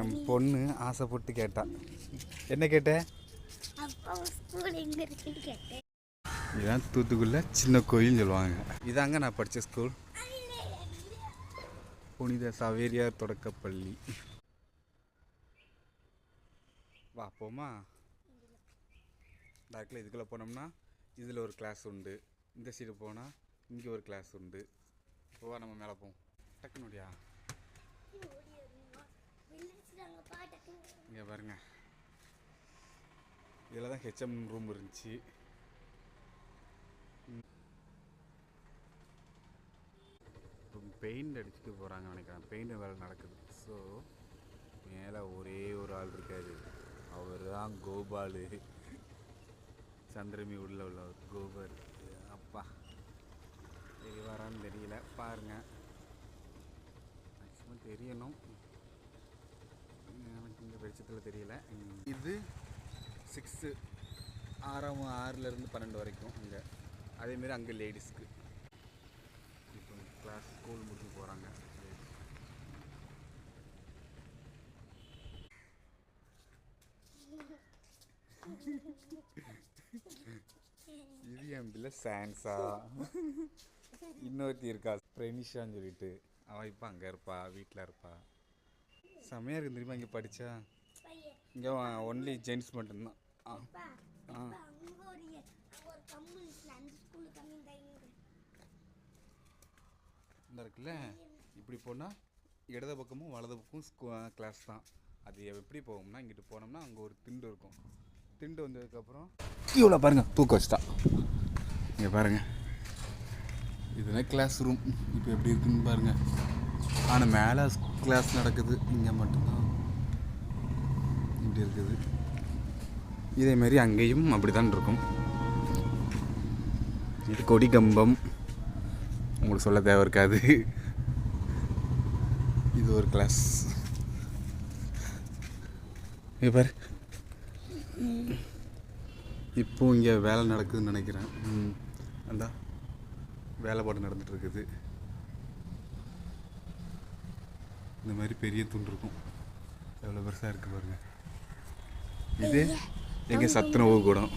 என் பொண்ணு ஆசைப்பட்டு கேட்டா. என்ன கேட்ட? இதுதான் தூத்துக்குடியில சின்ன கோயில் சொல்லுவாங்க. இதாங்க நான் படித்த ஸ்கூல், புனித சவேரியார் தொடக்கப்பள்ளி. வா போமா. டாக்கில் இதுக்குள்ளே போனோம்னா இதில் ஒரு கிளாஸ் உண்டு, இந்த சைடு போனால் இங்கே ஒரு கிளாஸ் உண்டு. போவா நம்ம மேலே போவோம். டக்குனுடியா இங்கே பாருங்க, இதில் தான் ஹெச்எம் ரூம் இருந்துச்சு. பெயிண்ட் அடிச்சுட்டு போகிறாங்க நினைக்கிறேன், பெயிண்ட் வேலை நடக்குது. ஸோ மேலே ஒரே ஒரு ஆள் இருக்காரு, அவர் தான் கோபாலு. சந்திரமி உள்ள கோபர். அப்பா சரி வரான்னு தெரியல, பாருங்க. மேக்ஸிமம் தெரியணும், எனக்கு இந்த வெளிச்சத்தில் தெரியல. இது 6 6 12 வரைக்கும் அங்கே. அதேமாரி அங்கே லேடிஸ்க்கு. இப்போ கிளாஸ் ஸ்கூல் முடிச்சு போகிறாங்க. இது என் பிள்ளை சான்ஸா. இன்னொருத்தி இருக்கா பிரெனிஷான்னு சொல்லிட்டு, அவள் இப்போ அங்கே இருப்பா, வீட்டில் இருப்பா. செம்மையாக இருக்கு தெரியுமா இங்கே படித்தா. இங்கே ஒன்லி ஜென்ட்ஸ் மட்டும்தான். இந்த இருக்குல்ல, இப்படி போனால் இடது பக்கமும் வலது பக்கமும் கிளாஸ் தான். அது எப்படி போகும்னா, இங்கிட்டு போனோம்னா அங்கே ஒரு திண்டு இருக்கும். திண்டு வந்ததுக்கப்புறம் இவ்வளோ பாருங்கள் தூக்க வச்சுட்டா. இங்கே பாருங்கள், இதுதான் கிளாஸ் ரூம். இப்போ எப்படி இருக்குன்னு பாருங்கள். ஆனால் மேலே கிளாஸ் நடக்குது, இங்கே மட்டும்தான் இப்படி இருக்குது. இதேமாரி அங்கேயும் அப்படி தான் இருக்கும். இது கொடி கம்பம், உங்களுக்கு சொல்ல தேவை இருக்காது. இது ஒரு கிளாஸ். பாரு, இப்போ இங்கே வேலை நடக்குதுன்னு நினைக்கிறேன். அந்த வேலைப்பாடு நடந்துட்டு இருக்குது. இந்த மாதிரி பெரிய தூண் இருக்கும், எவ்வளோ பெருசாக இருக்குது பாருங்க. இது எங்கள் சத்துணவு கூடம்.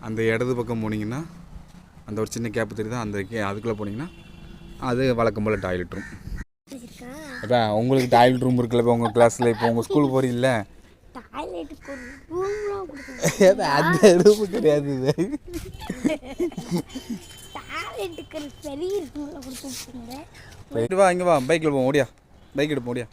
அந்த இடது பக்கம் போனீங்கன்னா அந்த ஒரு சின்ன கேப்பு தெரியுதா, அந்த அதுக்குள்ளே போனீங்கன்னா அது வழக்கம் போல் டாய்லெட் ரூம். அப்போ உங்களுக்கு டாய்லெட் ரூம் இருக்குல்ல, இப்போ உங்கள் கிளாஸில் இப்போ உங்கள் ஸ்கூல் போகிறீங்கள, அந்த ரூம் கிடையாது. வா இங்கே வா, பைக்கில் போவோம். ஓடியா, பைக் எடுப்போம். ஓடியா.